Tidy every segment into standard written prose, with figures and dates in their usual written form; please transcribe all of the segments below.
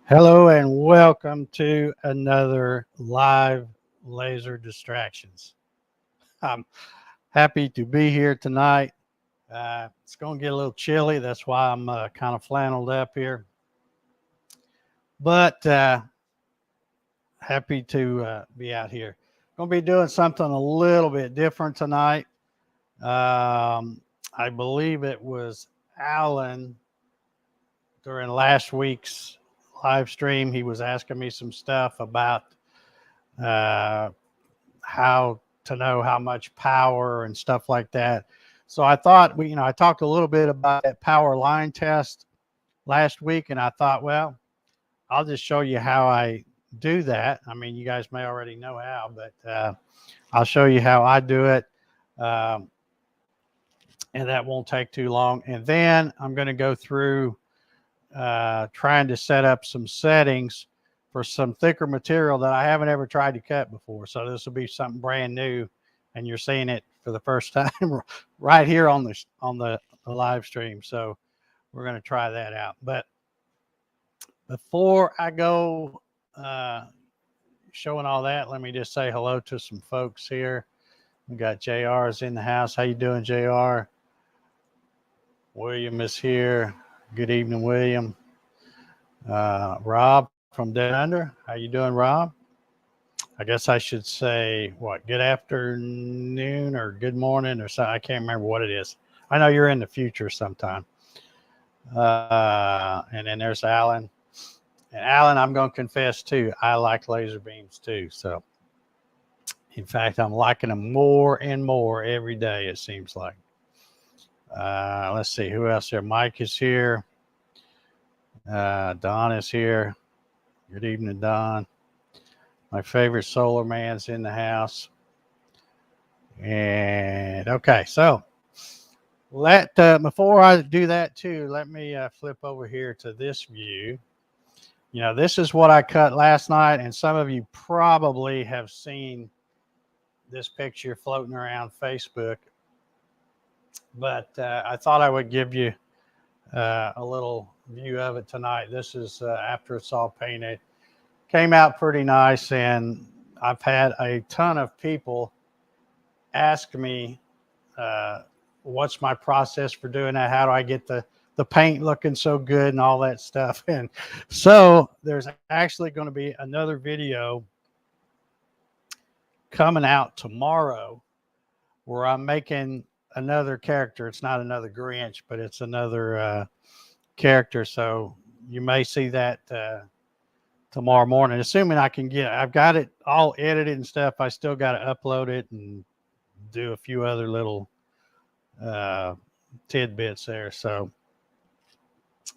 Hello and welcome to another live laser distractions. I'm happy to be here tonight. It's going to get a little chilly. That's why I'm kind of flanneled up here. But happy to be out here. Going to be doing something a little bit different tonight. I believe it was Alan during last week's live stream. He was asking me some stuff about uh, how to know how much power and stuff like that. So I thought I talked a little bit about that power line test last week, and I thought, well, I'll just show you how I do that. I mean, you guys may already know how, but I'll show you how I do it. Um, and that won't take too long. And then I'm going to go through trying to set up some settings for some thicker material that I haven't ever tried to cut before. So this will be something brand new, and you're seeing it for the first time right here on the live stream. So we're going to try that out. But before I go showing all that, let me just say hello to some folks here. We got JR's in the house. How you doing, JR? William is here. Good evening, William. Rob from Down Under. How you doing, Rob? I guess I should say what? Good afternoon or good morning or something. I can't remember what it is. I know you're in the future sometime. And then there's Alan. And Alan, I'm going to confess too, I like laser beams too. So, in fact, I'm liking them more and more every day, it seems like. Let's see who else here. Mike is here. Don is here. Good evening, Don. My favorite solar man's in the house. And okay, so before I do that too, let me flip over here to this view. You know, this is what I cut last night, and some of you probably have seen this picture floating around Facebook. But I thought I would give you a little view of it tonight. This is after it's all painted. Came out pretty nice, and I've had a ton of people ask me what's my process for doing that, how do I get the paint looking so good and all that stuff. And so there's actually going to be another video coming out tomorrow where I'm making another character. It's not another Grinch, but it's another character, so you may see that tomorrow morning, assuming I can I've got it all edited and stuff. I still got to upload it and do a few other little tidbits there. So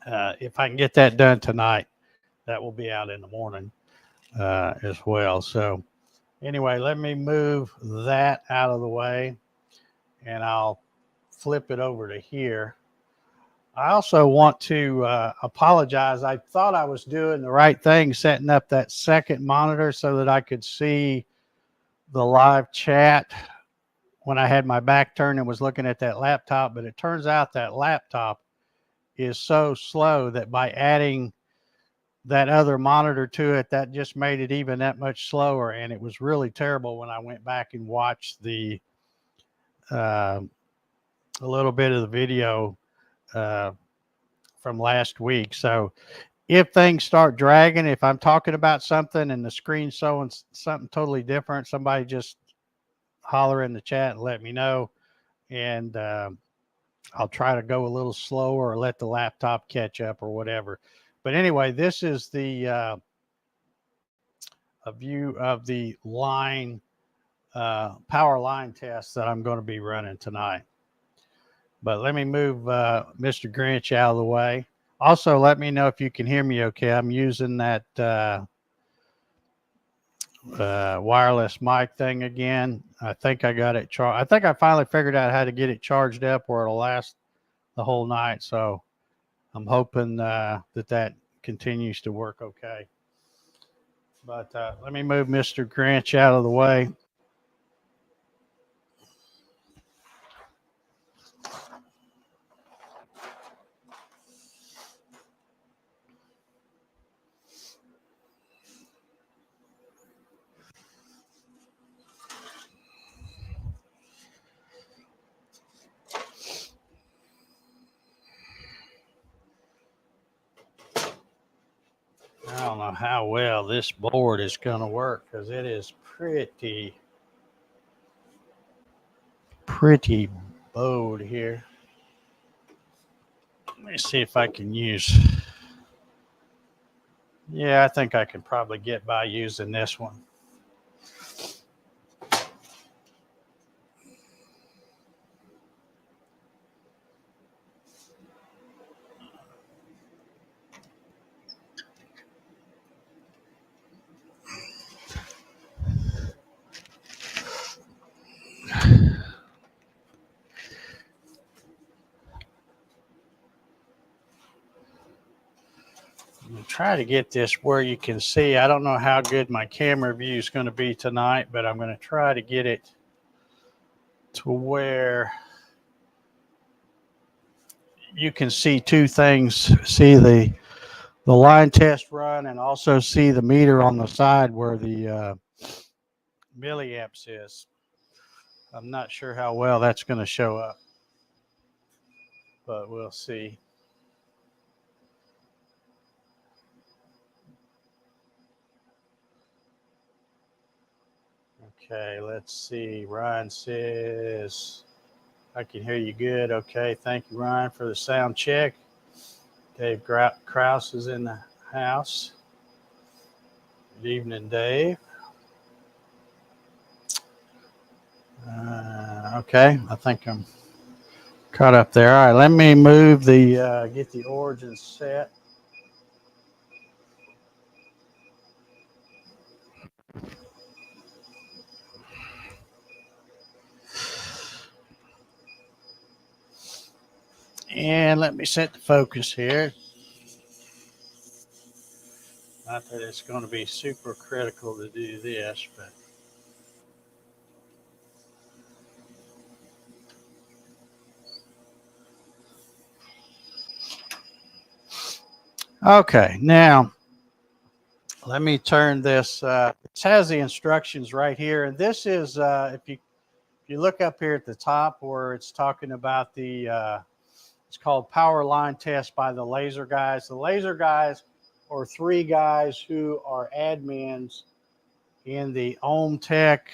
if I can get that done tonight, that will be out in the morning as well. So anyway, let me move that out of the way, and I'll flip it over to here. I also want to apologize. I thought I was doing the right thing, setting up that second monitor so that I could see the live chat when I had my back turned and was looking at that laptop. But it turns out that laptop is so slow that by adding that other monitor to it, that just made it even that much slower. And it was really terrible when I went back and watched a little bit of the video from last week. So if things start dragging, if I'm talking about something and the screen's showing something totally different, somebody just holler in the chat and let me know. And I'll try to go a little slower or let the laptop catch up or whatever. But anyway, this is a view of the line, power line test that I'm going to be running tonight. But let me move Mr. Grinch out of the way. Also, let me know if you can hear me okay. I'm using that wireless mic thing again. I think I got it charged. I think I finally figured out how to get it charged up where it'll last the whole night. So I'm hoping that continues to work okay. But let me move Mr. Grinch out of the way. know how well this board is going to work because it is pretty bowed here. Let me see if I can use. Yeah, I think I can probably get by using this one. Try to get this where you can see. I don't know how good my camera view is going to be tonight, but I'm going to try to get it to where you can see two things. See the line test run and also see the meter on the side where the milliamps is. I'm not sure how well that's going to show up, but we'll see. Okay, let's see. Ryan says, I can hear you good. Okay, thank you, Ryan, for the sound check. Dave Krause is in the house. Good evening, Dave. Okay, I think I'm caught up there. All right, let me move the, get the origin set. And let me set the focus here. Not that it's going to be super critical to do this, but. Okay, now let me turn this. This has the instructions right here, and this is if you look up here at the top where it's talking about the it's called Power Line Test by the Laser Guys. The Laser Guys are three guys who are admins in the Ohm Tech.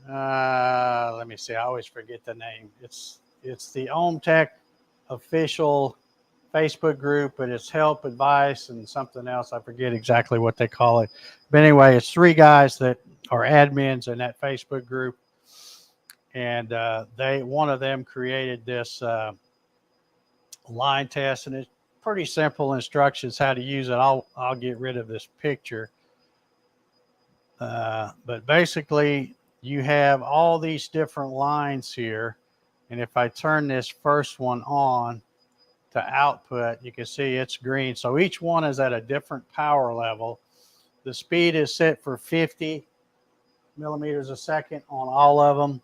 Let me see. I always forget the name. It's the Ohm Tech official Facebook group, but it's help, advice, and something else. I forget exactly what they call it. But anyway, it's three guys that are admins in that Facebook group. And one of them created this line test, and it's pretty simple instructions how to use it. I'll get rid of this picture. But basically, you have all these different lines here. And if I turn this first one on, to output, you can see it's green. So each one is at a different power level. The speed is set for 50 millimeters a second on all of them.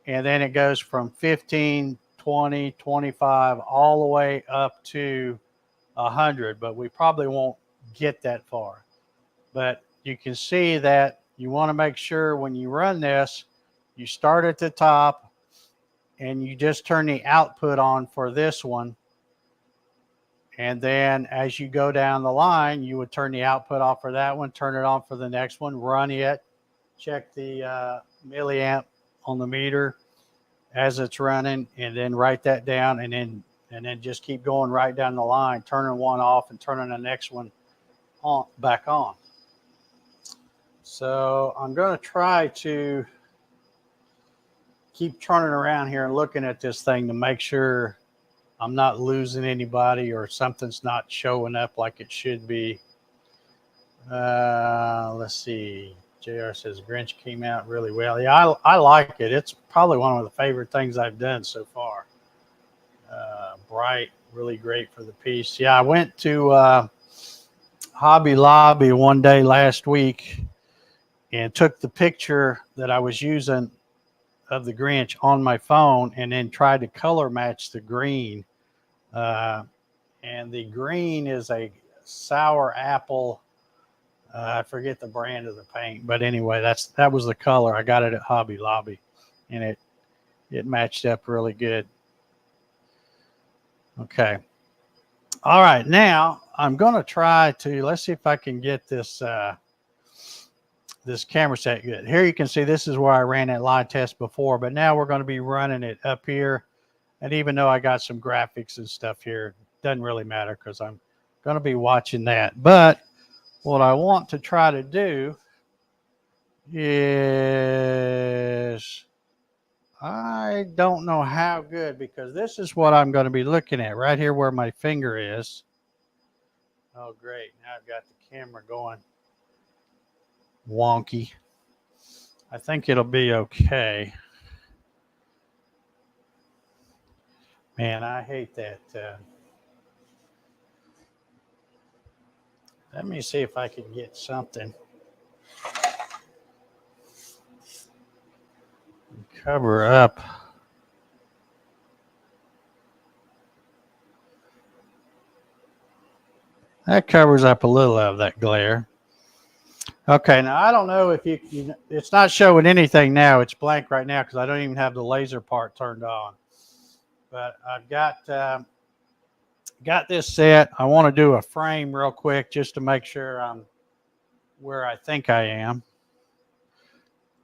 And then it goes from 15, 20, 25, all the way up to 100. But we probably won't get that far. But you can see that you want to make sure when you run this, you start at the top and you just turn the output on for this one. And then as you go down the line, you would turn the output off for that one, turn it on for the next one, run it, check the milliamp on the meter as it's running, and then write that down, and then just keep going right down the line, turning one off and turning the next one on back on. So I'm going to try to keep turning around here and looking at this thing to make sure I'm not losing anybody or something's not showing up like it should be. Let's see. JR says Grinch came out really well. Yeah, I like it. It's probably one of the favorite things I've done so far. Bright, really great for the piece. Yeah, I went to Hobby Lobby one day last week and took the picture that I was using of the Grinch on my phone and then tried to color match the green. And the green is a sour apple. I forget the brand of the paint, but anyway, that was the color. I got it at Hobby Lobby, and it matched up really good. Okay, All right, now I'm going to try to, let's see if I can get this this camera set good. Here you can see this is where I ran that line test before, but now we're going to be running it up here. And even though I got some graphics and stuff here, it doesn't really matter because I'm going to be watching that. But what I want to try to do is, I don't know how good, because this is what I'm going to be looking at right here where my finger is. Oh, great. Now I've got the camera going wonky. I think it'll be okay. Man, I hate that. Let me see if I can get something. Cover up. That covers up a little of that glare. Okay, now I don't know if you it's not showing anything now. It's blank right now because I don't even have the laser part turned on. But I've got this set. I want to do a frame real quick just to make sure I'm where I think I am.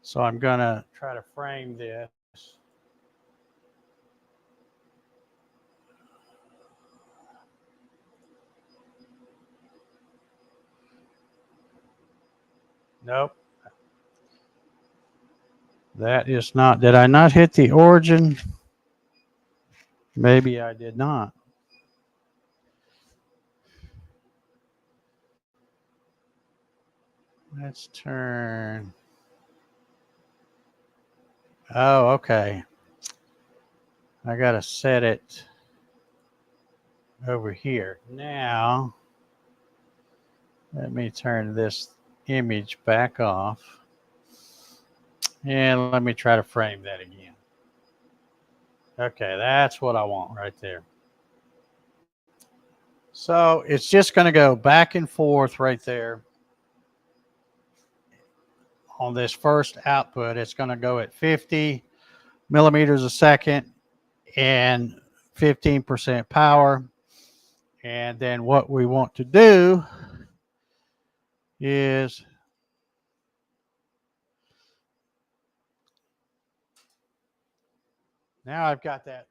So I'm going to try to frame this. Nope. That is not, did I not hit the origin? Maybe I did not. Let's turn. Oh, okay. I got to set it over here. Now, let me turn this image back off. And let me try to frame that again. Okay, that's what I want right there. So it's just going to go back and forth right there. On this first output, it's going to go at 50 millimeters a second and 15% power. And then what we want to do is now I've got that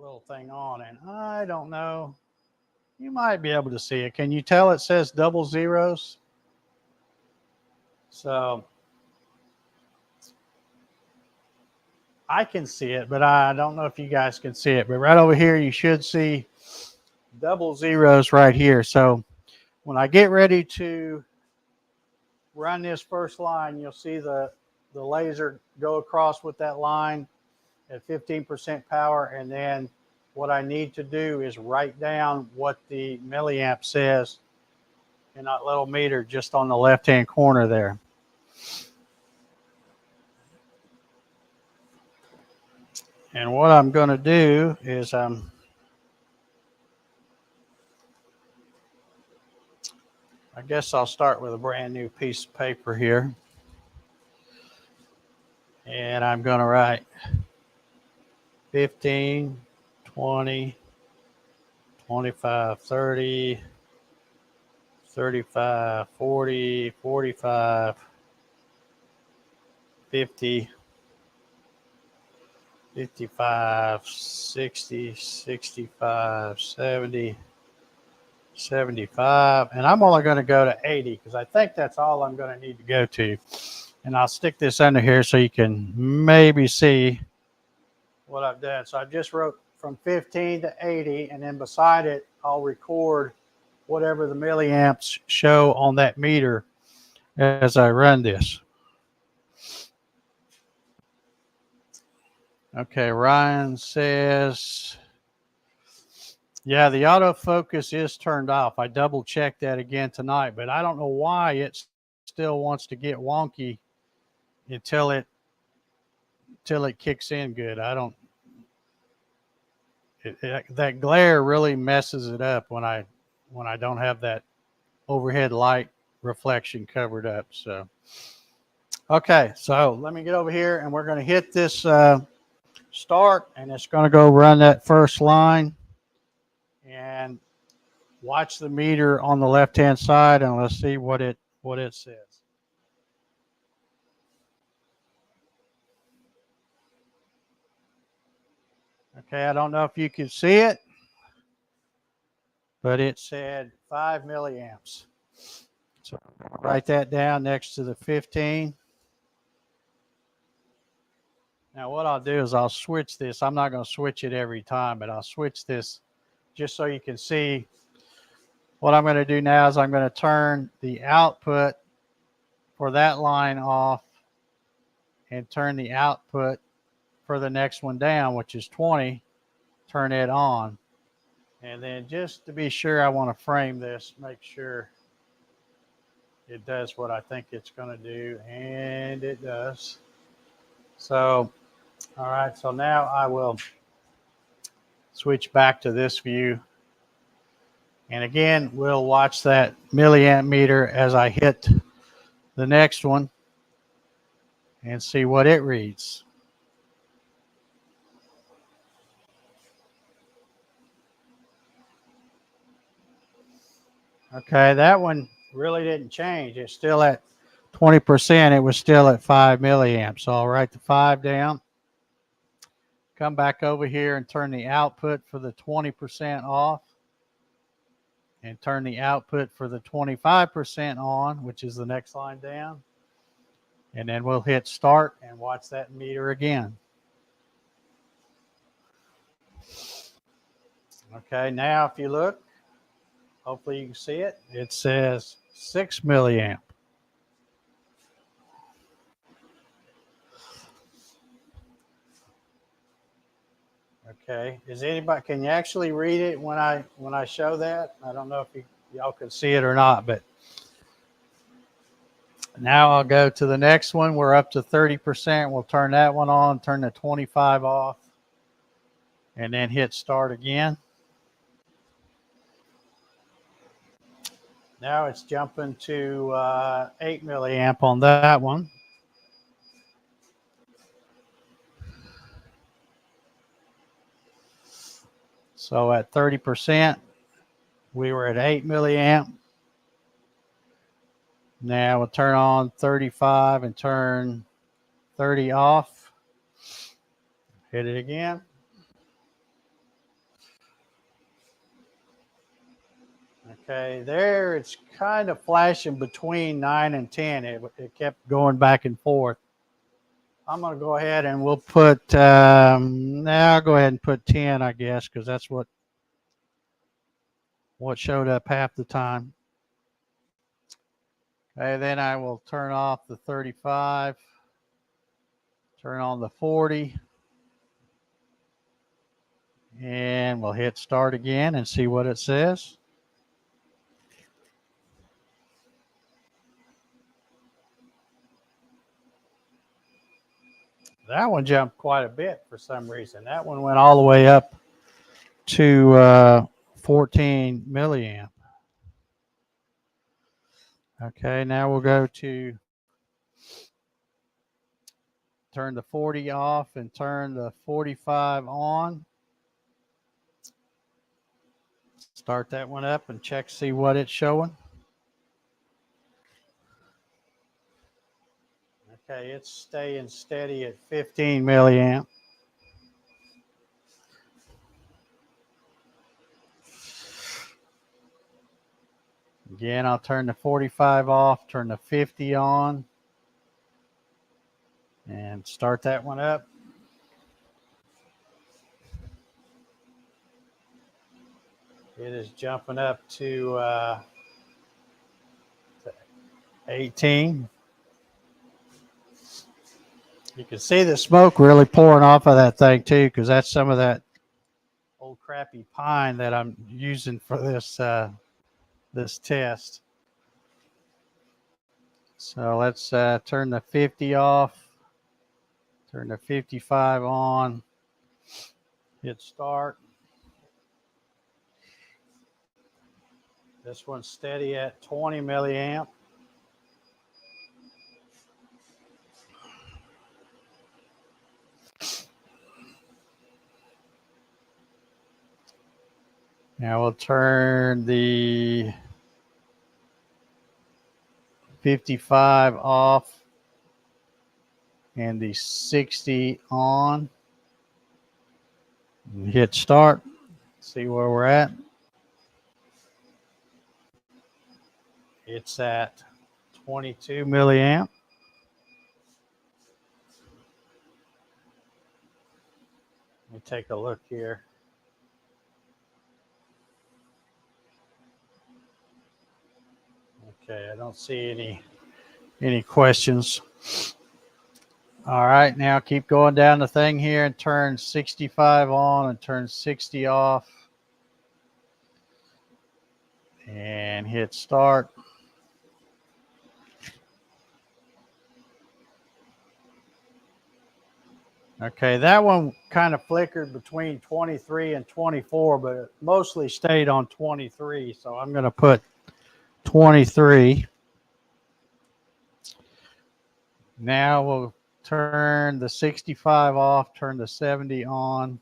little thing on, and I don't know. You might be able to see it. Can you tell it says double zeros? So I can see it, but I don't know if you guys can see it. But right over here, you should see double zeros right here. So when I get ready to run this first line, you'll see the laser go across with that line at 15% power. And then what I need to do is write down what the milliamp says in that little meter just on the left-hand corner there. And what I'm going to do is I guess I'll start with a brand new piece of paper here. And I'm going to write 15, 20, 25, 30, 35, 40, 45, 50, 55, 60, 65, 70, 75. And I'm only going to go to 80 because I think that's all I'm going to need to go to. And I'll stick this under here so you can maybe see what I've done. So I just wrote from 15 to 80, and then beside it, I'll record whatever the milliamps show on that meter as I run this. Okay, Ryan says, yeah, the autofocus is turned off. I double checked that again tonight, but I don't know why it still wants to get wonky until it kicks in good. I don't. That glare really messes it up when I don't have that overhead light reflection covered up. So, okay, so let me get over here, and we're going to hit this start, and it's going to go run that first line. And watch the meter on the left-hand side and let's see what it says. Okay, I don't know if you can see it, but it said 5 milliamps. So write that down next to the 15. Now what I'll do is I'll switch this. I'm not going to switch it every time, but I'll switch this just so you can see. What I'm going to do now is I'm going to turn the output for that line off and turn the output for the next one down, which is 20, turn it on. And then just to be sure, I want to frame this, make sure it does what I think it's going to do, and it does. So, all right, so now I will switch back to this view. And again, we'll watch that milliamp meter as I hit the next one and see what it reads. Okay, that one really didn't change. It's still at 20%. It was still at 5 milliamps. So I'll write the 5 down. Come back over here and turn the output for the 20% off. And turn the output for the 25% on, which is the next line down. And then we'll hit start and watch that meter again. Okay, now if you look, hopefully you can see it. It says 6 milliamp. Okay, is anybody, can you actually read it when I show that? I don't know if y'all can see it or not, but now I'll go to the next one. We're up to 30%. We'll turn that one on, turn the 25 off, and then hit start again. Now it's jumping to 8 milliamp on that one. So at 30%, we were at 8 milliamp. Now we'll turn on 35 and turn 30 off. Hit it again. Okay, there it's kind of flashing between 9 and 10. It kept going back and forth. I'm going to go ahead and we'll put, now I'll go ahead and put 10, I guess, because that's what showed up half the time. Okay, then I will turn off the 35, turn on the 40, and we'll hit start again and see what it says. That one jumped quite a bit for some reason. That one went all the way up to 14 milliamp. Okay, now we'll go to turn the 40 off and turn the 45 on. Start that one up and check, see what it's showing. Okay, it's staying steady at 15 milliamp. Again, I'll turn the 45 off, turn the 50 on, and start that one up. It is jumping up to 18. You can see the smoke really pouring off of that thing too, because that's some of that old crappy pine that I'm using for this this test. So let's turn the 50 off, turn the 55 on, hit start. This one's steady at 20 milliamp. Now we'll turn the 55 off and the 60 on. Hit start. See where we're at. It's at 22 milliamp. Let me take a look here. Okay, I don't see any questions. All right, now keep going down the thing here and turn 65 on and turn 60 off. And hit start. Okay, that one kind of flickered between 23 and 24, but it mostly stayed on 23. So I'm going to put 23. Now we'll turn the 65 off, turn the 70 on,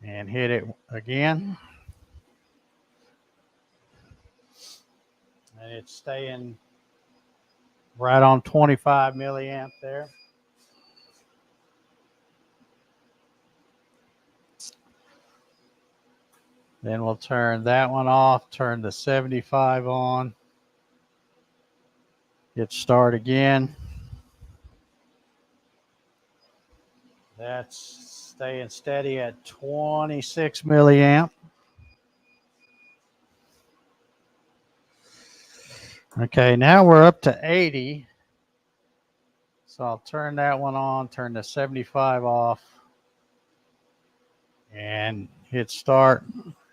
and hit it again. And it's staying right on 25 milliamp there. Then we'll turn that one off, turn the 75 on, hit start again. That's staying steady at 26 milliamp. Okay, now we're up to 80. So I'll turn that one on, turn the 75 off, and hit start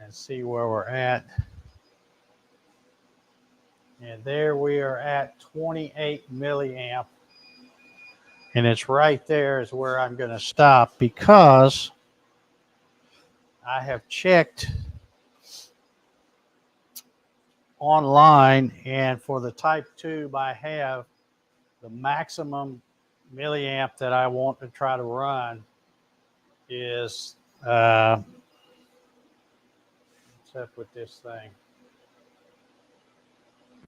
and see where we're at. And there we are at 28 milliamp. And it's right there is where I'm going to stop because I have checked online, and for the type tube I have, the maximum milliamp that I want to try to run is what's up with this thing,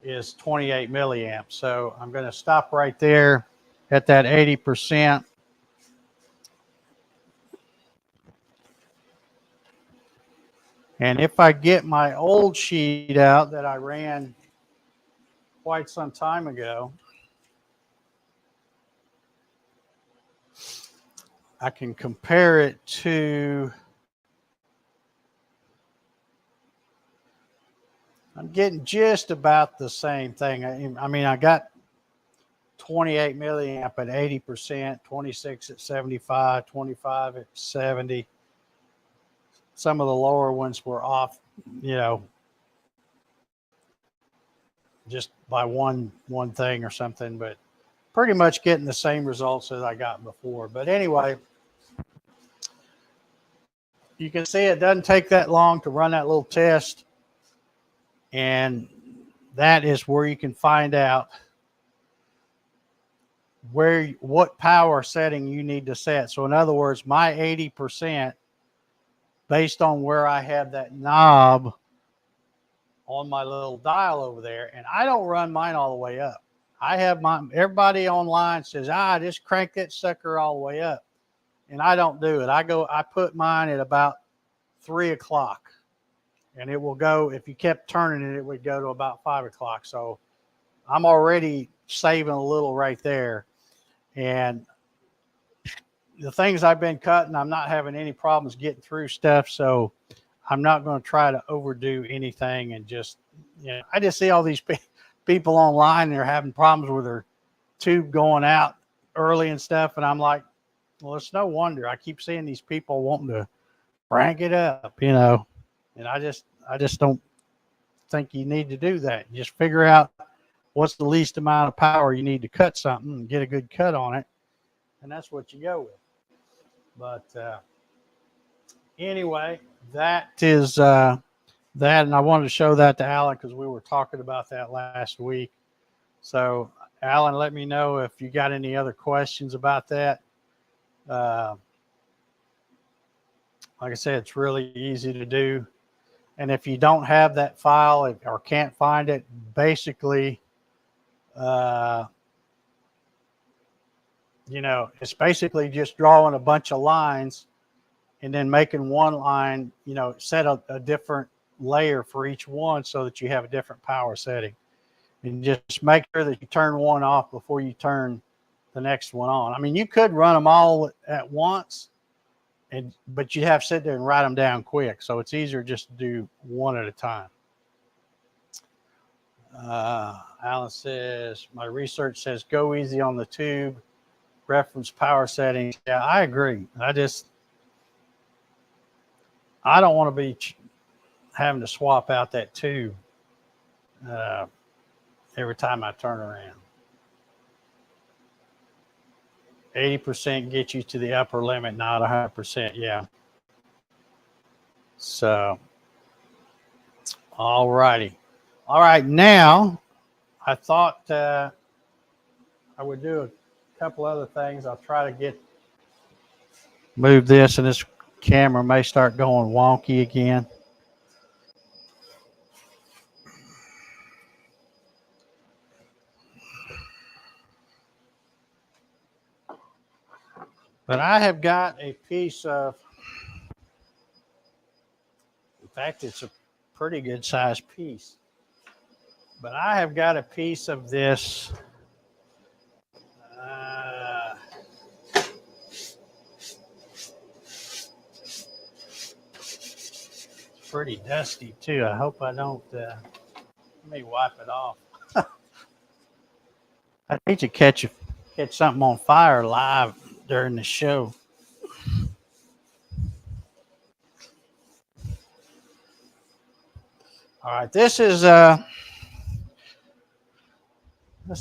is 28 milliamps. So I'm going to stop right there at that 80%. And if I get my old sheet out that I ran quite some time ago, I can compare it to, I'm getting just about the same thing. I mean, I got 28 milliamp at 80%, 26 at 75, 25 at 70. Some of the lower ones were off, you know, just by one thing or something, but pretty much getting the same results as I got before. But anyway, you can see it doesn't take that long to run that little test. And that is where you can find out what power setting you need to set. So in other words, my 80%, based on where I have that knob on my little dial over there, and I don't run mine all the way up. I have everybody online says, just crank that sucker all the way up. And I don't do it. I put mine at about 3 o'clock. And it will go, if you kept turning it, it would go to about 5 o'clock. So I'm already saving a little right there. And the things I've been cutting, I'm not having any problems getting through stuff. So I'm not going to try to overdo anything. And just, I just see all these people online, they're having problems with their tube going out early and stuff. And I'm like, well, it's no wonder. I keep seeing these people wanting to crank it up, and I just don't think you need to do that. You just figure out what's the least amount of power you need to cut something and get a good cut on it. And that's what you go with. But anyway, that is that. And I wanted to show that to Alan because we were talking about that last week. So Alan, let me know if you got any other questions about that. Like I said, it's really easy to do. And if you don't have that file or can't find it, basically, it's basically just drawing a bunch of lines and then making one line, set a different layer for each one so that you have a different power setting. And just make sure that you turn one off before you turn the next one on. I mean, you could run them all at once, but you have to sit there and write them down quick. So it's easier just to do one at a time. Alan says, my research says go easy on the tube, reference power settings. Yeah, I agree. I don't want to be having to swap out that tube every time I turn around. 80% gets you to the upper limit, not 100%. Yeah. So, all righty. All right. Now, I thought I would do a couple other things. I'll try to move this, and this camera may start going wonky again. But I have got a piece of, in fact, it's a pretty good sized piece. But I have got a piece of this it's pretty dusty too. I hope I don't, let me wipe it off. I hate to catch something on fire live during the show. All right, this is let's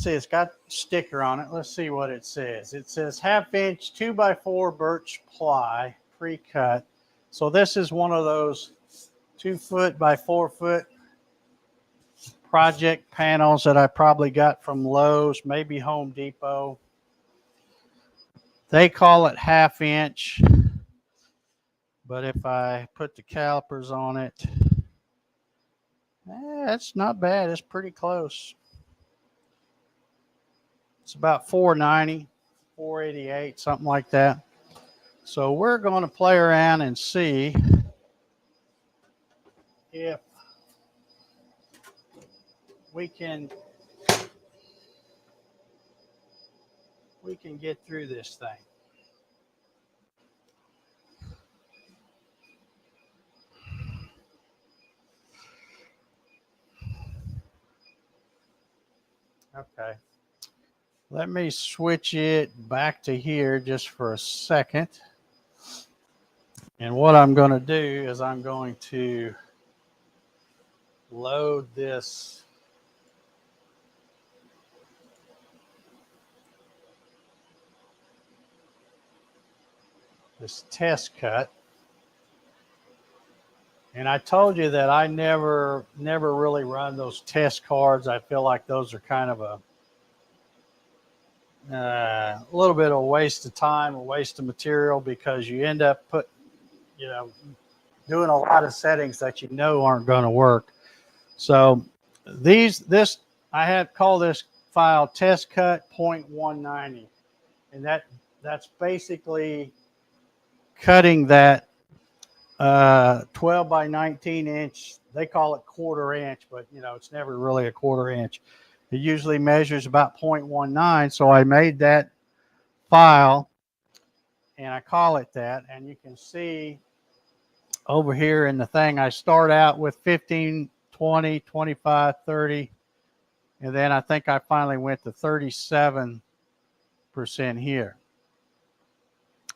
see, it's got a sticker on it. Let's see what it says. It says 1/2 inch 2x4 birch ply pre-cut. So this is one of those 2 foot by 4 foot project panels that I probably got from Lowe's, maybe Home Depot. They call it 1/2 inch, but if I put the calipers on it, that's not bad. It's pretty close. It's about 490, 488, something like that. So we're going to play around and see if we can get through this thing. Okay. Let me switch it back to here just for a second. And what I'm going to do is I'm going to load this test cut. And I told you that I never really run those test cards. I feel like those are kind of a little bit of a waste of time, a waste of material, because you end up doing a lot of settings that aren't going to work. So I had called this file test cut 0.190, and that's basically cutting that 12 by 19 inch. They call it 1/4 inch, but it's never really a 1/4 inch. It usually measures about 0.19. So I made that file and I call it that. And you can see over here in the thing, I start out with 15, 20, 25, 30. And then I think I finally went to 37% here.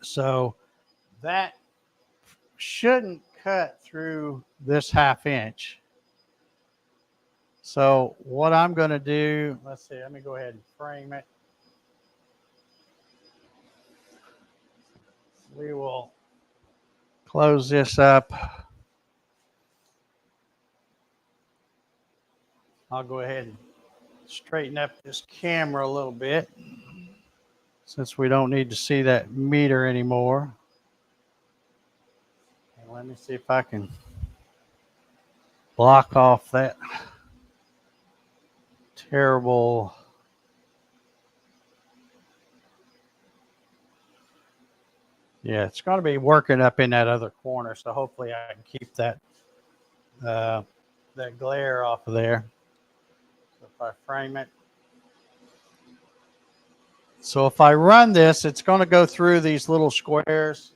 So that shouldn't cut through this 1/2 inch. So what I'm going to do, let's see, let me go ahead and frame it. We will close this up. I'll go ahead and straighten up this camera a little bit, since we don't need to see that meter anymore. Let me see if I can block off that terrible. Yeah, it's going to be working up in that other corner, so hopefully I can keep that that glare off of there. So if I frame it, so if I run this, it's going to go through these little squares,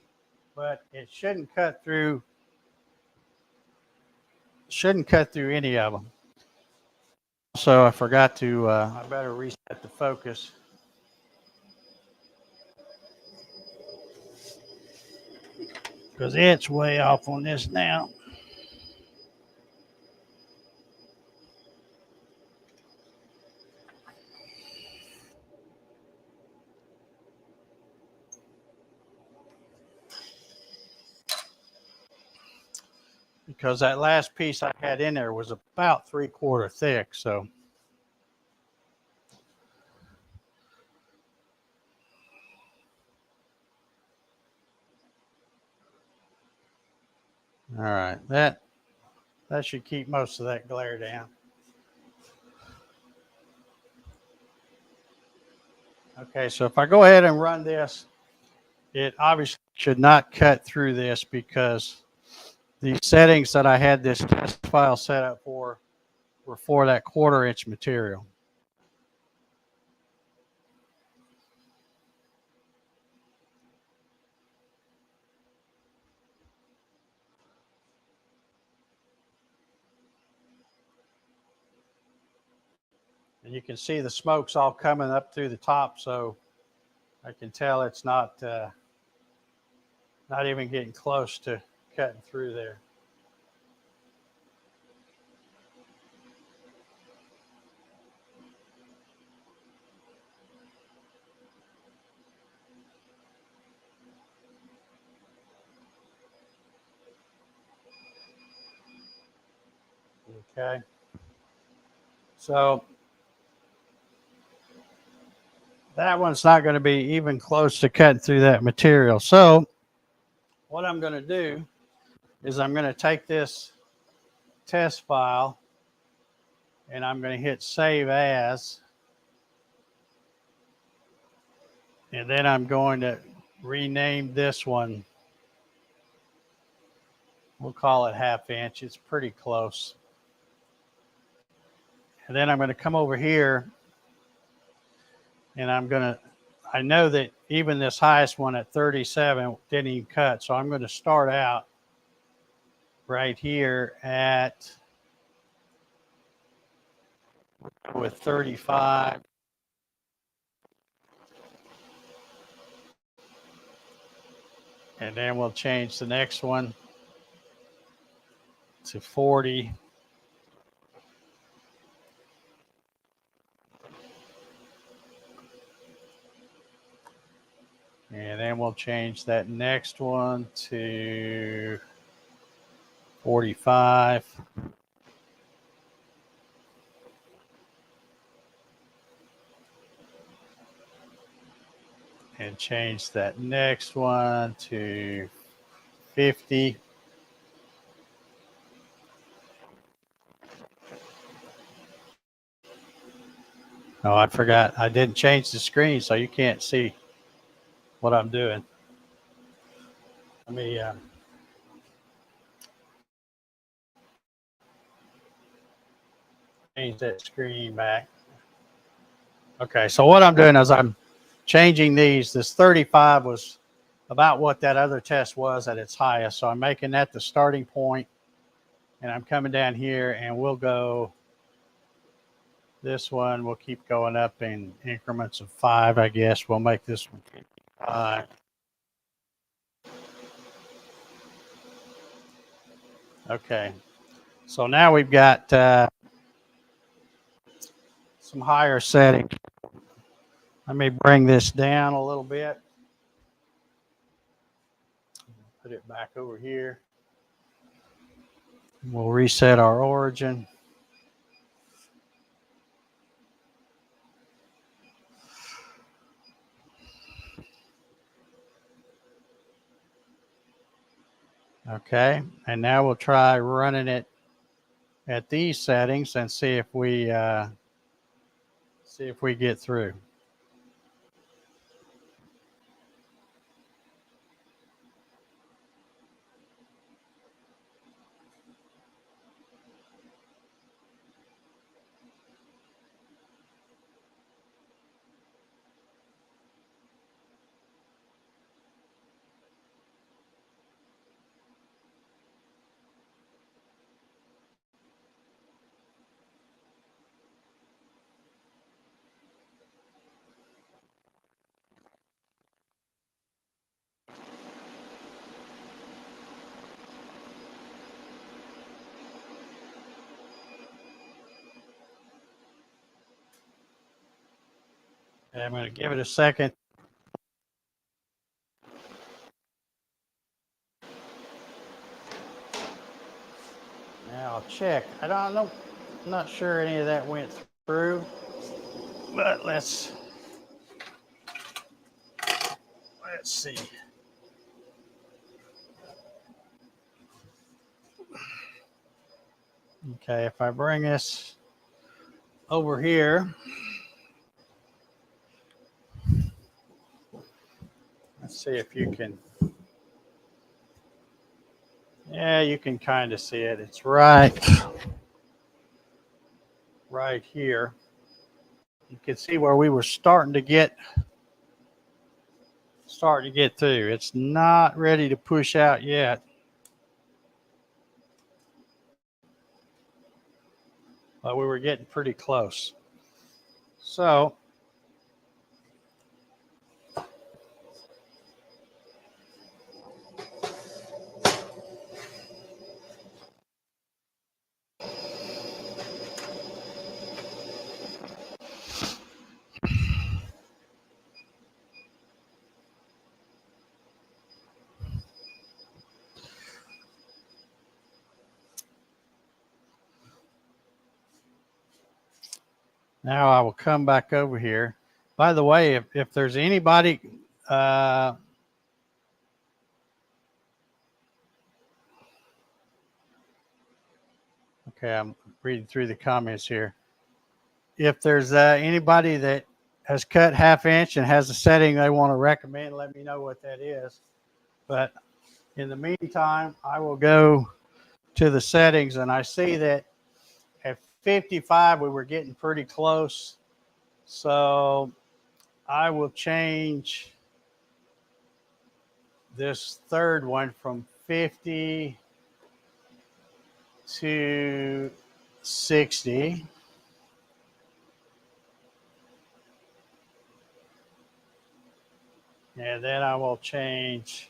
but it shouldn't cut through any of them. So I forgot to. I better reset the focus. Because it's way off on this now. Because that last piece I had in there was about 3/4 thick. So all right, that should keep most of that glare down. Okay, so if I go ahead and run this, it obviously should not cut through this because the settings that I had this test file set up for were for that 1/4 inch material. And you can see the smoke's all coming up through the top, so I can tell it's not even getting close to cutting through there. Okay. So that one's not going to be even close to cutting through that material. So what I'm going to do is I'm going to take this test file and I'm going to hit save as, and then I'm going to rename this one. We'll call it 1/2 inch. It's pretty close. And then I'm going to come over here and I know that even this highest one at 37 didn't even cut. So I'm going to start out right here with 35. And then we'll change the next one to 40. And then we'll change that next one to 45. And change that next one to 50. Oh, I forgot. I didn't change the screen, so you can't see what I'm doing. Let me change that screen back. Okay, so what I'm doing is I'm changing these. This 35 was about what that other test was at its highest. So I'm making that the starting point, and I'm coming down here and we'll go, this one we'll keep going up in increments of 5, I guess. We'll make this one 5. Okay, so now we've got some higher settings. Let me bring this down a little bit. Put it back over here. We'll reset our origin. Okay, and now we'll try running it at these settings and see if we get through. Okay, I'm going to give it a second. Now I'll check. I don't know. I'm not sure any of that went through, but let's see. Okay, if I bring this over here, let's see if you can. Yeah, you can kind of see it. It's right here. You can see where we were starting to get through. It's not ready to push out yet, but we were getting pretty close. So now I will come back over here. By the way, if there's anybody, okay, I'm reading through the comments here. If there's anybody that has cut 1/2 inch and has a setting they want to recommend, let me know what that is. But in the meantime, I will go to the settings, and I see that at 55 we were getting pretty close. So I will change this third one from 50 to 60. And then I will change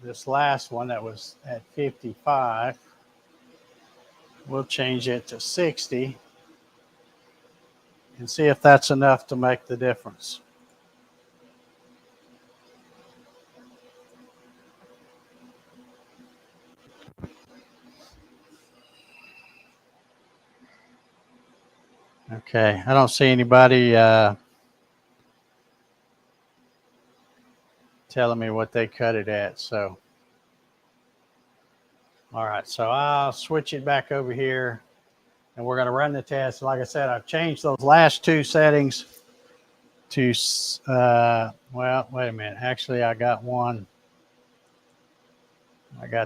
this last one that was at 55. We'll change it to 60 and see if that's enough to make the difference. Okay, I don't see anybody telling me what they cut it at. So, all right, so I'll switch it back over here and we're going to run the test. Like I said, I've changed those last two settings to, well, wait a minute. Actually, I got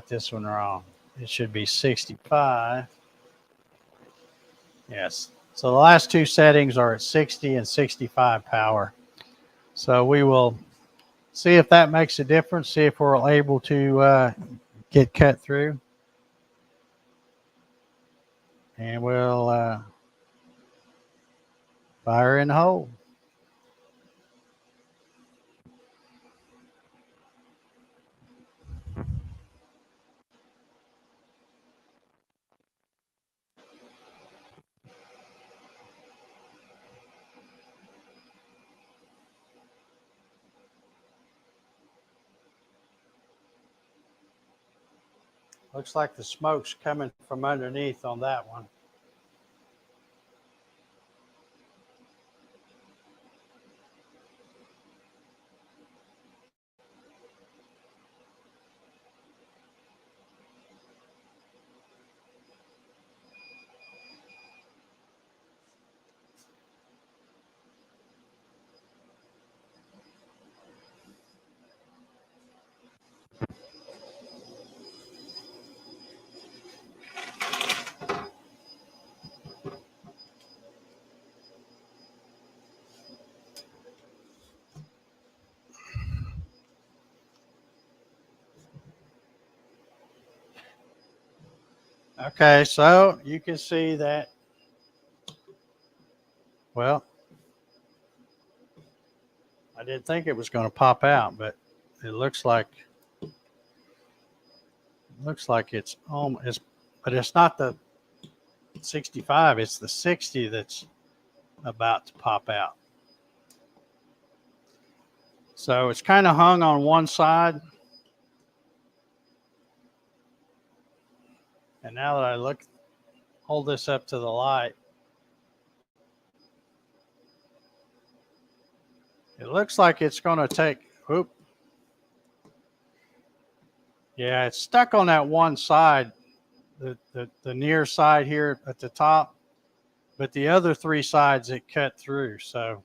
this one wrong. It should be 65. Yes. So the last two settings are at 60 and 65 power. So we will see if that makes a difference, see if we're able to get cut through. And we'll fire in the hole. Looks like the smoke's coming from underneath on that one. Okay, so you can see that, well, I didn't think it was going to pop out, but it looks like it's almost, but it's not the 65, it's the 60 that's about to pop out. So it's kind of hung on one side. And now that I hold this up to the light, it looks like it's going to take, whoop. Yeah, it's stuck on that one side, the near side here at the top, but the other three sides it cut through. So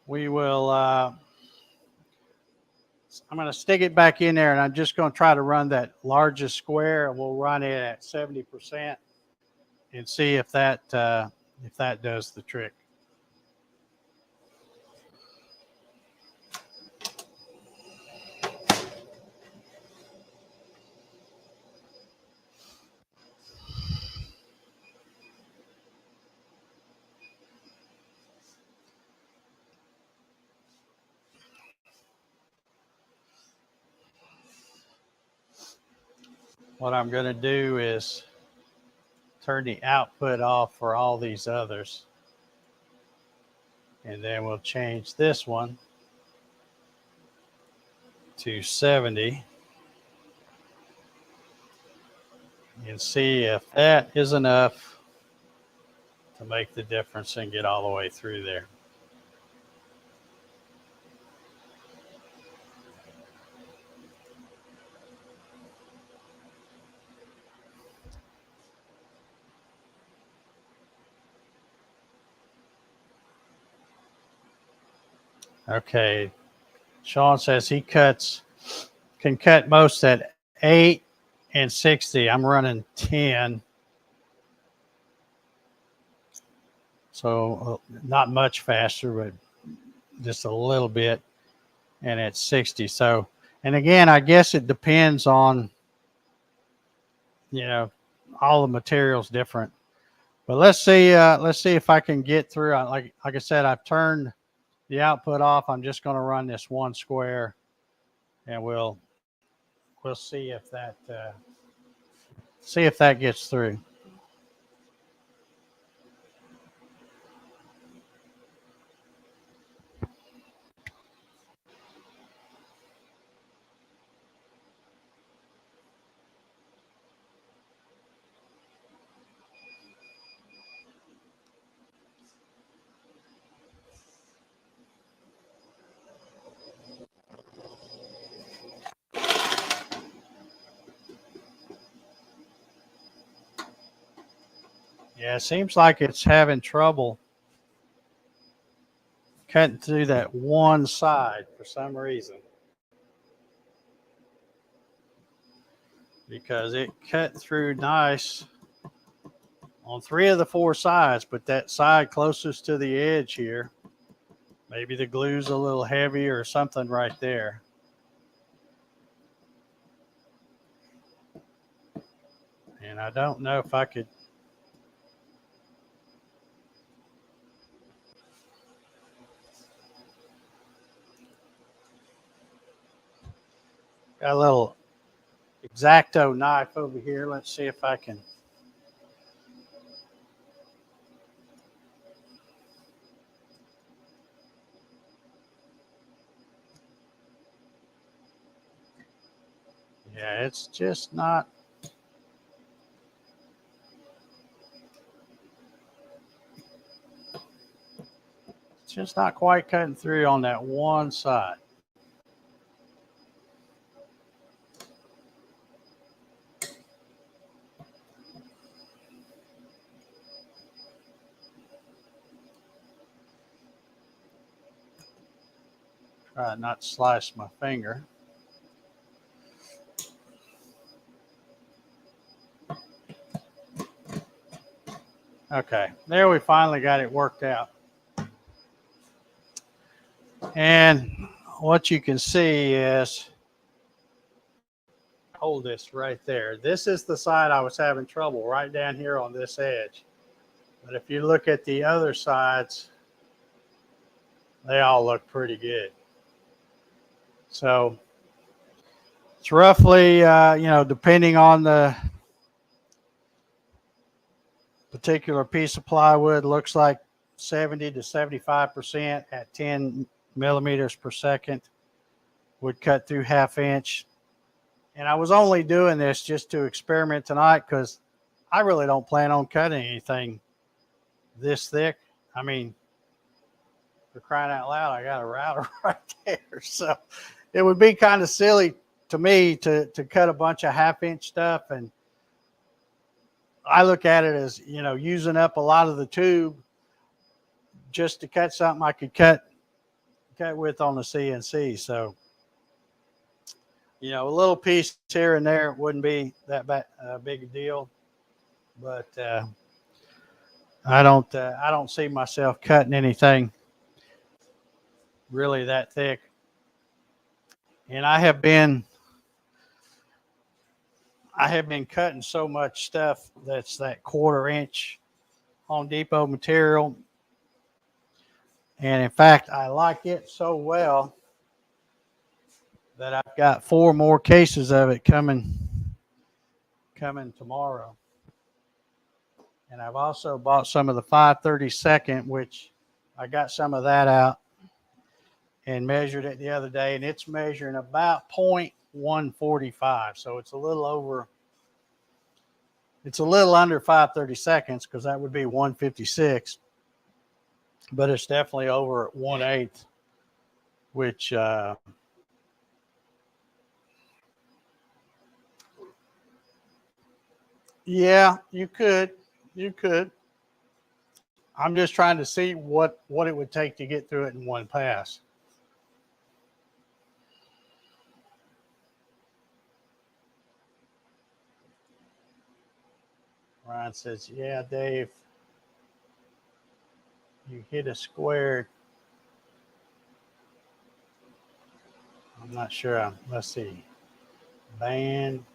we will, I'm going to stick it back in there, and I'm just going to try to run that largest square, and we'll run it at 70% and see if that does the trick. What I'm going to do is turn the output off for all these others. And then we'll change this one to 70 and see if that is enough to make the difference and get all the way through there. Okay, Sean says he can cut most at 8 and 60. I'm running 10. So not much faster, but just a little bit. And it's 60. So, and again, I guess it depends on, all the materials different. But let's see if I can get through. Like I said, I've turned the output off. I'm just going to run this one square, and we'll see if that gets through. Yeah, it seems like it's having trouble cutting through that one side for some reason. Because it cut through nice on 3 of the 4 sides, but that side closest to the edge here, maybe the glue's a little heavy or something right there. And I don't know if I could. Got a little X-Acto knife over here. Let's see if I can. Yeah, it's just not. It's just not quite cutting through on that one side. Try not to slice my finger. Okay, there we finally got it worked out. And what you can see is hold this right there. This is the side I was having trouble, right down here on this edge. But if you look at the other sides, they all look pretty good. So it's roughly, depending on the particular piece of plywood, looks like 70 to 75% at 10 millimeters per second would cut through 1/2 inch. And I was only doing this just to experiment tonight because I really don't plan on cutting anything this thick. I mean, for crying out loud, I got a router right there. So it would be kind of silly to me to cut a bunch of 1/2 inch stuff. And I look at it as, using up a lot of the tube just to cut something I could cut with on the CNC. So, a little piece here and there wouldn't be that big a deal, but I don't see myself cutting anything really that thick. And I have been cutting so much stuff that's that 1/4 inch Home Depot material. And in fact, I like it so well that I've got 4 more cases of it coming tomorrow. And I've also bought some of the 5/32, which I got some of that out and measured it the other day, and it's measuring about 0.145. So it's a little under 5/32 because that would be 156, but it's definitely over 1/8, which yeah, you could. I'm just trying to see what it would take to get through it in one pass. Ryan says, yeah, Dave, you hit a square. I'm not sure. Let's see. Band,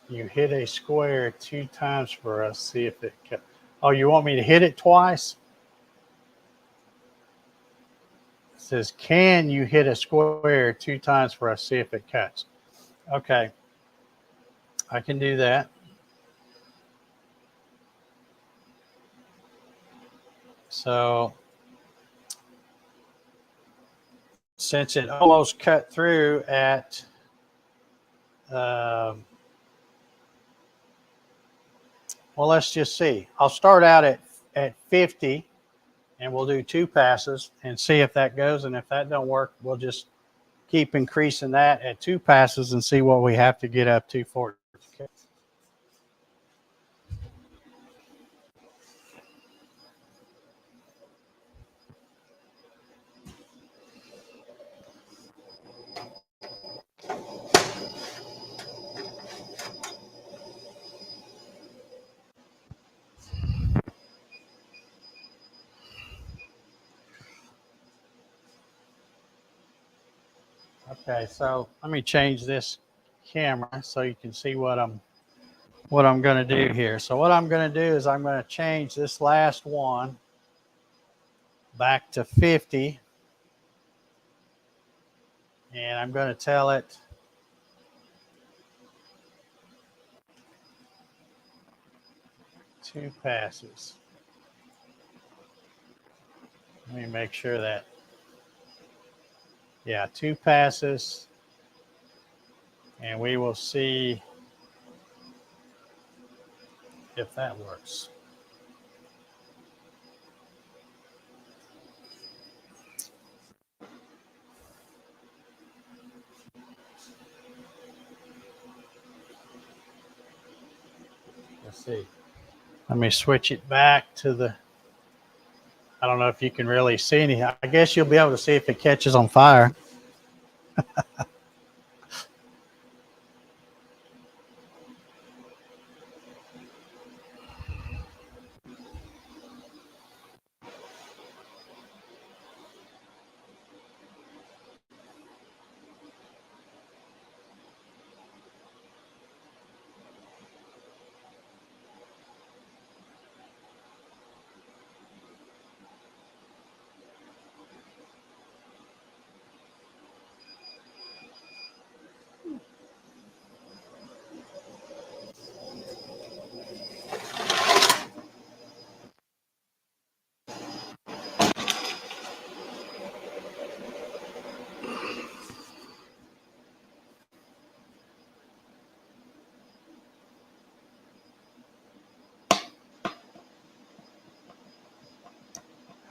you hit a square 2 times for us. See if it can. Oh, you want me to hit it twice? It says, can you hit a square 2 times for us? See if it cuts. Okay. I can do that. So since it almost cut through at well, let's just see. I'll start out at 50 and we'll do 2 passes and see if that goes. And if that don't work, we'll just keep increasing that at 2 passes and see what we have to get up to for it. Okay. Okay, so let me change this camera so you can see what I'm going to do here. So what I'm going to do is I'm going to change this last one back to 50, and I'm going to tell it two passes. Let me make sure that, yeah, 2 passes, and we will see if that works. Let's see. Let me switch it back to the, I don't know if you can really see anything. I guess you'll be able to see if it catches on fire.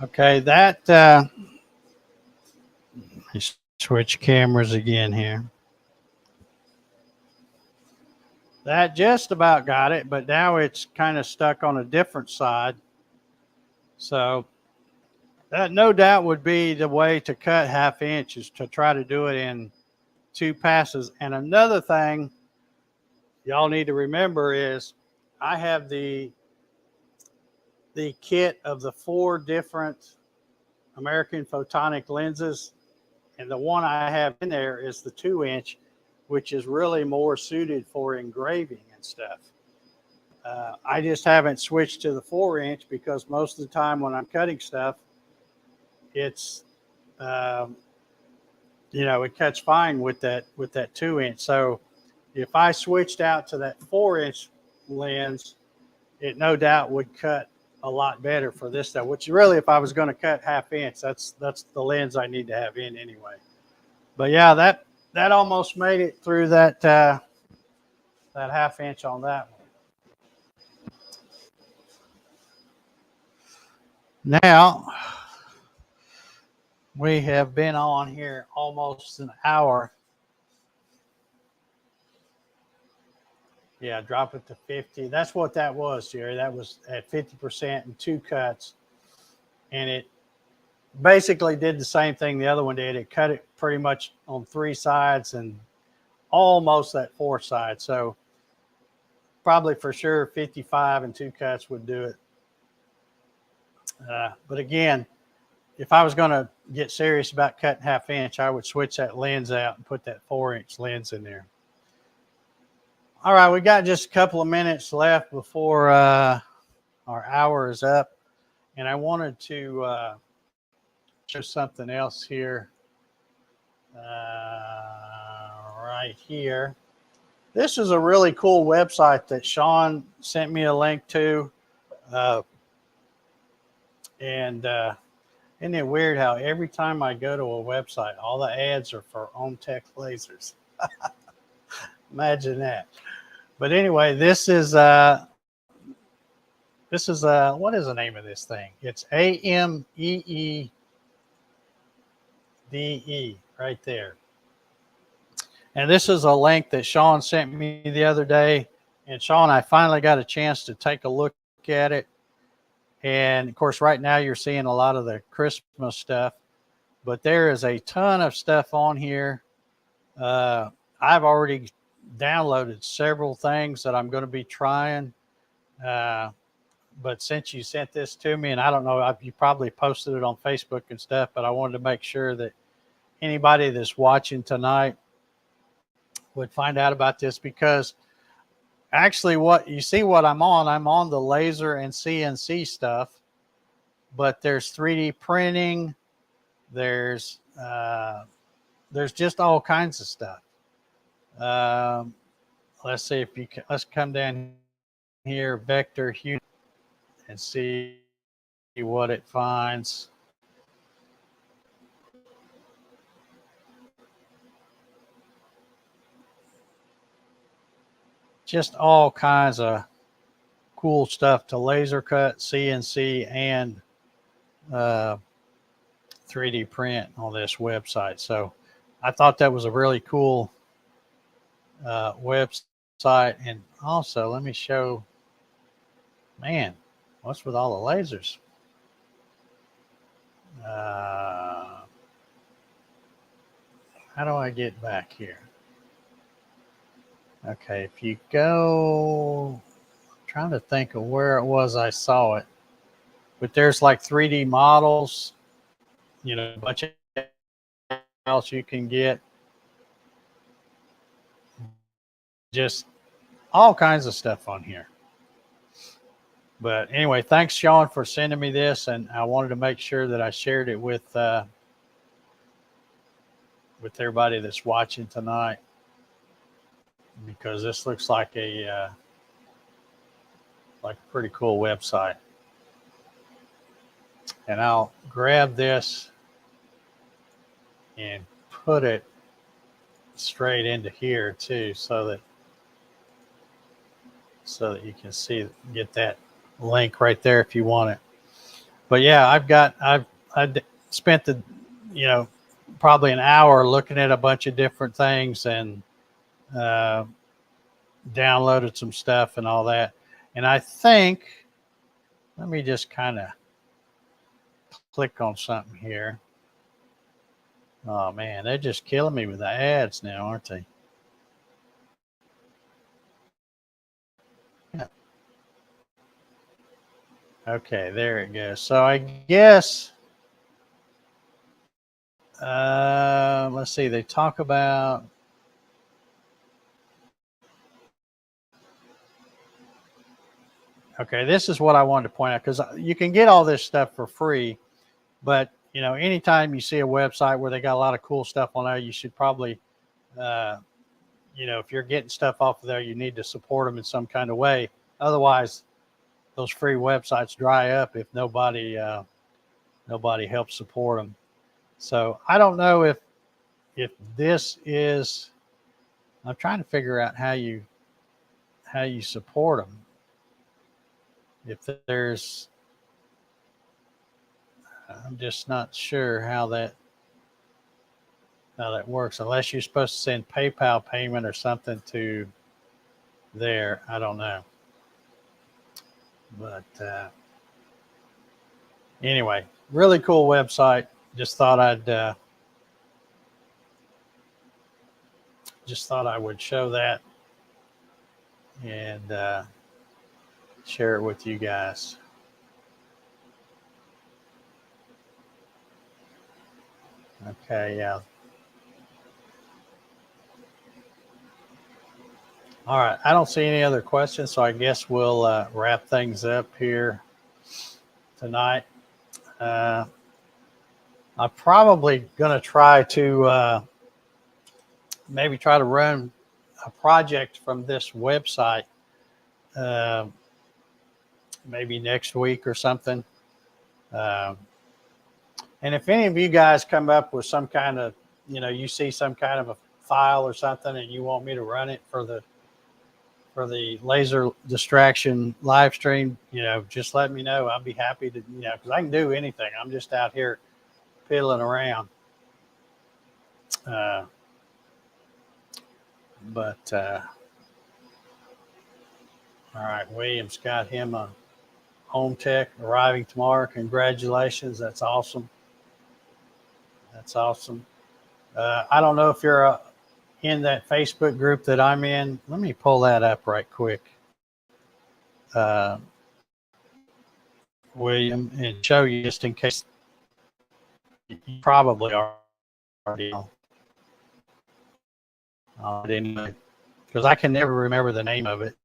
Okay, that let's switch cameras again here. That just about got it, but now it's kind of stuck on a different side. So that no doubt would be the way to cut 1/2 inch, is to try to do it in 2 passes. And another thing y'all need to remember is I have the kit of the 4 different American photonic lenses, and the one I have in there is the 2-inch, which is really more suited for engraving and stuff. I just haven't switched to the 4-inch because most of the time when I'm cutting stuff, it's um, it cuts fine with that 2-inch. So if I switched out to that 4-inch lens, it no doubt would cut a lot better for this stuff. Which really, if I was going to cut 1/2 inch, that's the lens I need to have in anyway. But yeah, that almost made it through that 1/2 inch on that one. Now we have been on here almost an hour. Yeah, drop it to 50. That's what that was, Jerry. That was at 50% and 2 cuts. And it basically did the same thing the other one did. It cut it pretty much on 3 sides and almost that 4th side. So probably for sure 55 and 2 cuts would do it. But again, if I was going to get serious about cutting 1/2 inch, I would switch that lens out and put that 4-inch lens in there. All right, we got just a couple of minutes left before our hour is up, and I wanted to show something else here. Right here. This is a really cool website that Sean sent me a link to. And isn't it weird how every time I go to a website, all the ads are for OMTech lasers? Imagine that. But anyway, this is what is the name of this thing? It's AMEEDE right there. And this is a link that Sean sent me the other day. And Sean, I finally got a chance to take a look at it. And of course, right now you're seeing a lot of the Christmas stuff, but there is a ton of stuff on here. I've already downloaded several things that I'm going to be trying. But since you sent this to me, and I don't know, you probably posted it on Facebook and stuff, but I wanted to make sure that anybody that's watching tonight would find out about this, because actually what you see what I'm on the laser and CNC stuff, but there's 3D printing, there's just all kinds of stuff. Let's see if you can, let's come down here, vector hue, and see what it finds. Just all kinds of cool stuff to laser cut, CNC, and 3D print on this website. So I thought that was a really cool website. And also, let me show, man, what's with all the lasers? How do I get back here? Okay, if you go, I'm trying to think of where it was I saw it, but there's like 3D models, a bunch of else you can get, just all kinds of stuff on here. But anyway, thanks, Sean, for sending me this, and I wanted to make sure that I shared it with everybody that's watching tonight, because this looks like a pretty cool website. And I'll grab this and put it straight into here too, so that you can see, get that link right there if you want it. But yeah, I spent the, you know, probably an hour looking at a bunch of different things and uh, downloaded some stuff and all that. And I think, let me just kind of click on something here. Oh man, they're just killing me with the ads now, aren't they? Yeah. Okay, there it goes. So I guess, let's see, they talk about, okay, this is what I wanted to point out because you can get all this stuff for free, but you know, anytime you see a website where they got a lot of cool stuff on there, you should probably, uh, you know, if you're getting stuff off of there, you need to support them in some kind of way. Otherwise, those free websites dry up if nobody helps support them. So I don't know if this is. I'm trying to figure out how you support them. If there's, I'm just not sure how that works. Unless you're supposed to send PayPal payment or something to there. I don't know. But anyway, really cool website. Just thought I would show that and share it with you guys. Okay, yeah. All right, I don't see any other questions, so I guess we'll wrap things up here tonight. I'm probably going to try to maybe try to run a project from this website maybe next week or something. And if any of you guys come up with some kind of, you know, you see some kind of a file or something and you want me to run it for the laser distraction live stream, you know, just let me know. I'll be happy to, you know, because I can do anything. I'm just out here piddling around. But all right, William's got him a home tech arriving tomorrow. Congratulations. That's awesome. That's awesome. I don't know if you're in that Facebook group that I'm in. Let me pull that up right quick. William, and show you just in case you probably are already on it anyway, because I can never remember the name of it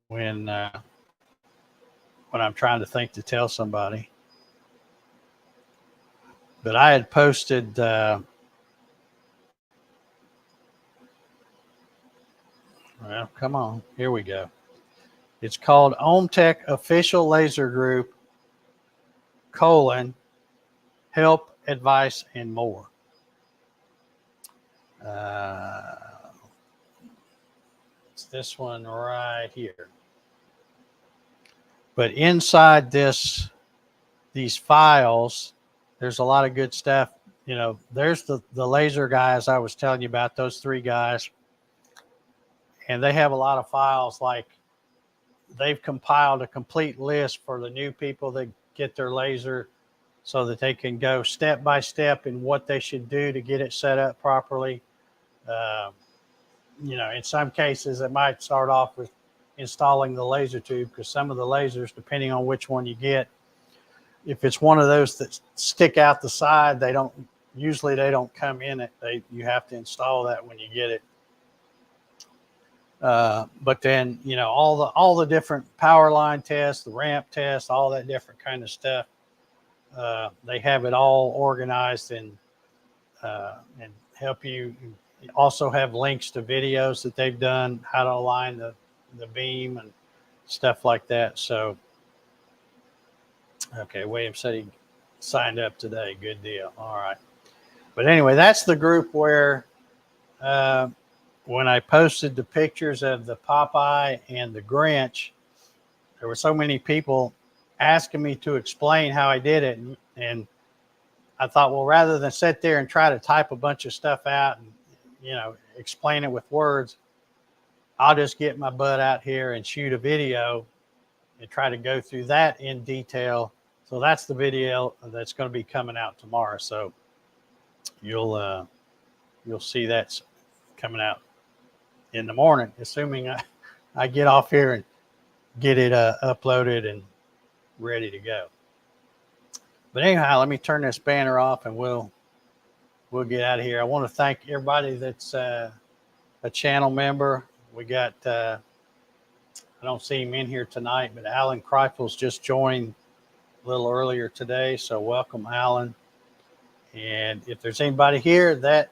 when I'm trying to think to tell somebody. But I had posted well, come on, here we go. It's called OhmTech Official Laser Group, help, advice, and more. It's this one right here. But inside these files, there's a lot of good stuff. You know, there's the laser guys I was telling you about, those three guys. And they have a lot of files, like they've compiled a complete list for the new people that get their laser so that they can go step by step in what they should do to get it set up properly. You know, in some cases, it might start off with installing the laser tube, because some of the lasers, depending on which one you get, if it's one of those that stick out the side, they don't come in it. You have to install that when you get it. But then, you know, all the different power line tests, the ramp tests, all that different kind of stuff. They have it all organized and help you. Also have links to videos that they've done, how to align the beam and stuff like that. So, okay, William said he signed up today. Good deal. All right. But anyway, that's the group where when I posted the pictures of the Popeye and the Grinch, there were so many people asking me to explain how I did it. And I thought, well, rather than sit there and try to type a bunch of stuff out and, explain it with words, I'll just get my butt out here and shoot a video and try to go through that in detail. So that's the video that's going to be coming out tomorrow. So you'll see that's coming out in the morning, assuming I get off here and get it uploaded and ready to go. But anyhow, let me turn this banner off and we'll get out of here. I want to thank everybody that's a channel member. We got I don't see him in here tonight, but Alan Kreifels just joined a little earlier today. So welcome, Alan. And if there's anybody here that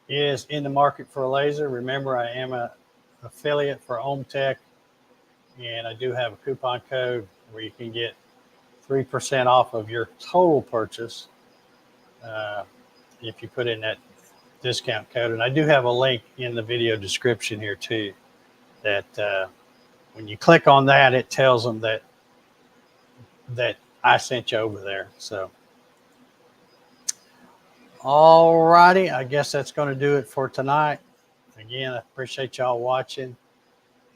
is in the market for a laser, remember I am an affiliate for OhmTech, and I do have a coupon code where you can get 3% off of your total purchase if you put in that discount code. And I do have a link in the video description here too, that when you click on that, it tells them that I sent you over there. So, all righty, I guess that's going to do it for tonight. Again, I appreciate y'all watching,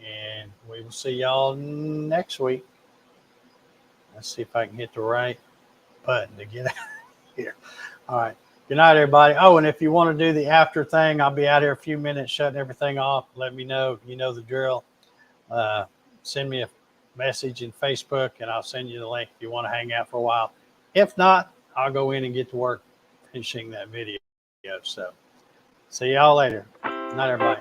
and we will see y'all next week. Let's see if I can hit the right button to get out of here. All right. Good night, everybody. Oh, and if you want to do the after thing, I'll be out here a few minutes shutting everything off. Let me know. You know the drill. Send me a message in Facebook, and I'll send you the link if you want to hang out for a while. If not, I'll go in and get to work finishing that video. So see y'all later. Good night, everybody.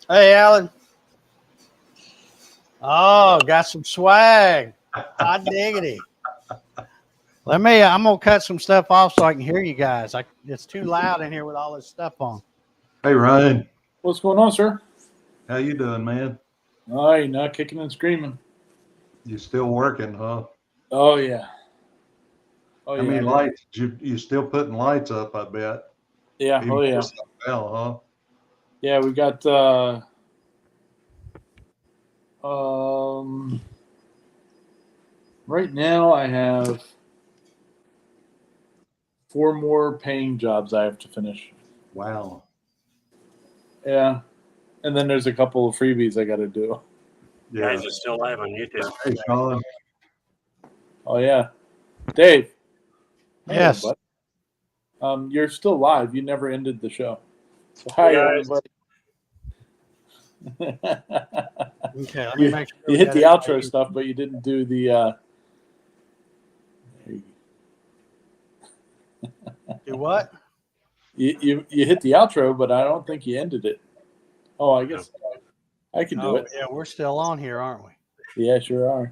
Hey, Alan. Oh, got some swag. Hot diggity. I'm going to cut some stuff off so I can hear you guys. It's too loud in here with all this stuff on. Hey, Ryan. What's going on, sir? How you doing, man? Oh, you're not kicking and screaming. You still working, huh? Oh, yeah. Oh, How many lights? You still putting lights up, I bet. Yeah. Even Oh, yeah. Bell, huh? Yeah, we got right now I have 4 more paying jobs I have to finish. Wow. Yeah. And then there's a couple of freebies I got to do. Yeah. Guys are still live on YouTube. Hey, Sean. Oh, yeah. Dave. Yes. Hey, buddy. You're still live. You never ended the show. So hi, everybody. Okay, let me make sure you hit the outro stuff, but you didn't do the do what? You hit the outro, but I don't think you ended it. Oh, I guess I can do it. Yeah, we're still on here, aren't we? Yeah, sure are.